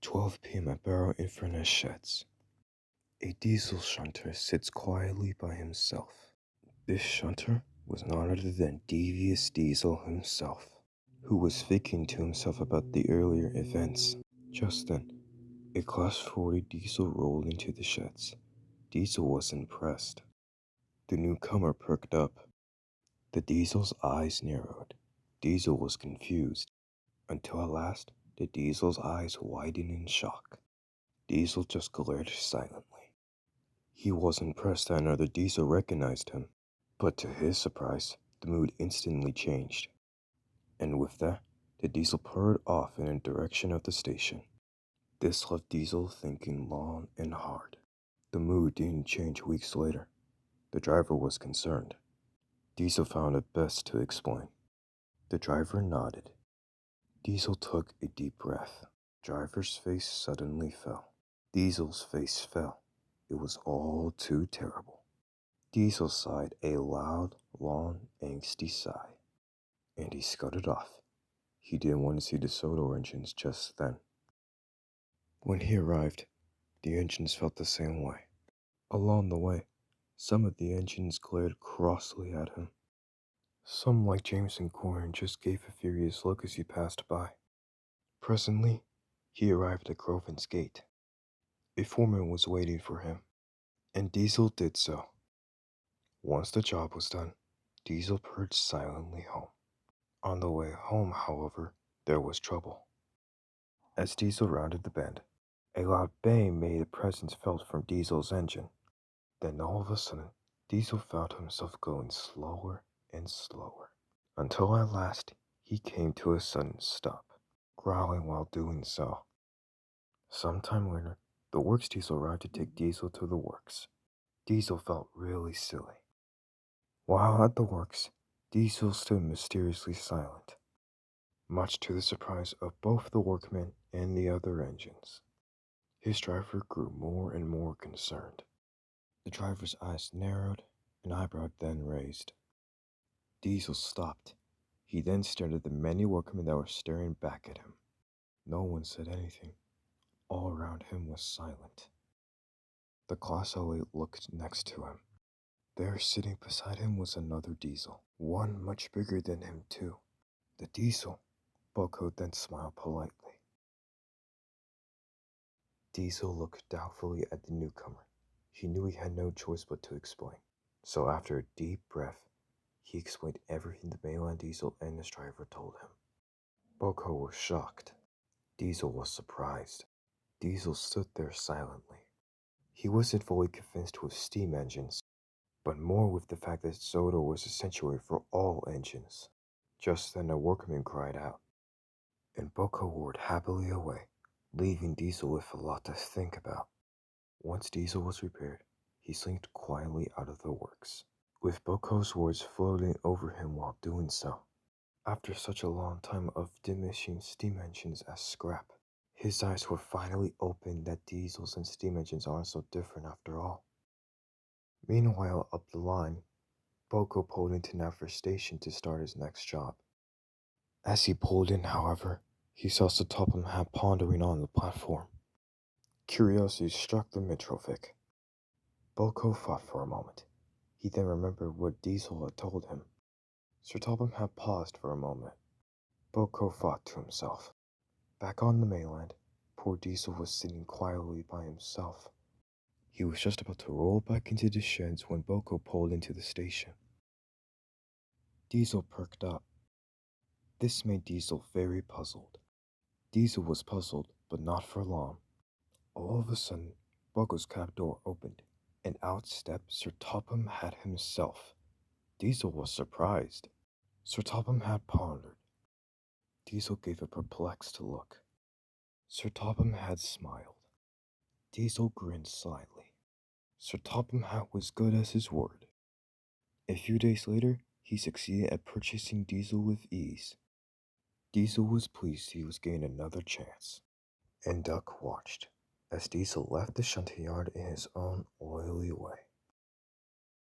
12 p.m. at Barrow-in-Furness Sheds. A diesel shunter sits quietly by himself. This shunter was none other than Devious Diesel himself, who was thinking to himself about the earlier events. Just then, a Class 40 Diesel rolled into the sheds. Diesel was impressed. The newcomer perked up. The Diesel's eyes narrowed. Diesel was confused, until at last the Diesel's eyes widened in shock. Diesel just glared silently. He was impressed that another Diesel recognized him, but to his surprise, the mood instantly changed. And with that, the Diesel purred off in the direction of the station. This left Diesel thinking long and hard. The mood didn't change weeks later. The driver was concerned. Diesel found it best to explain. The driver nodded. Diesel took a deep breath. Driver's face suddenly fell. Diesel's face fell. It was all too terrible. Diesel sighed a loud, long, angsty sigh, and he scudded off. He didn't want to see the soda engines just then. When he arrived, the engines felt the same way. Along the way, some of the engines glared crossly at him. Some, like Jameson Corn, just gave a furious look as he passed by. Presently, he arrived at Groven's gate. A foreman was waiting for him, and Diesel did so. Once the job was done, Diesel purred silently home. On the way home, however, there was trouble. As Diesel rounded the bend, a loud bang made a presence felt from Diesel's engine. Then all of a sudden, Diesel felt himself going slower and slower, until at last he came to a sudden stop, growling while doing so. Sometime later, the works Diesel arrived to take Diesel to the works. Diesel felt really silly. While at the works, Diesel stood mysteriously silent, much to the surprise of both the workmen and the other engines. His driver grew more and more concerned. The driver's eyes narrowed, an eyebrow then raised. Diesel stopped. He then stared at the many workmen that were staring back at him. No one said anything. All around him was silent. The Class 08 looked next to him. There, sitting beside him, was another Diesel, one much bigger than him too. The Diesel, Bucko then smiled politely. Diesel looked doubtfully at the newcomer. He knew he had no choice but to explain. So after a deep breath, he explained everything the mainline Diesel and his driver told him. Bucko was shocked. Diesel was surprised. Diesel stood there silently. He wasn't fully convinced with steam engines, but more with the fact that soda was a sanctuary for all engines. Just then a workman cried out, and Bucko whirred happily away, leaving Diesel with a lot to think about. Once Diesel was repaired, he slinked quietly out of the works, with Bucko's words floating over him while doing so. After such a long time of diminishing steam engines as scrap, his eyes were finally opened that diesels and steam engines aren't so different after all. Meanwhile, up the line, Bucko pulled into Narrator station to start his next job. As he pulled in, however, he saw Sir Topham Hatt pondering on the platform. Curiosity struck the Mitrovic. Bucko thought for a moment. He then remembered what Diesel had told him. Sir Topham Hatt paused for a moment. Bucko thought to himself. Back on the mainland, poor Diesel was sitting quietly by himself. He was just about to roll back into the sheds when Bucko pulled into the station. Diesel perked up. This made Diesel very puzzled. Diesel was puzzled, but not for long. All of a sudden, Bucko's cab door opened, and out stepped Sir Topham Hatt himself. Diesel was surprised. Sir Topham Hatt pondered. Diesel gave a perplexed look. Sir Topham Hatt smiled. Diesel grinned slyly. Sir Topham Hatt was good as his word. A few days later, he succeeded at purchasing Diesel with ease. Diesel was pleased he was getting another chance, and Duck watched as Diesel left the shunting yard in his own oily way.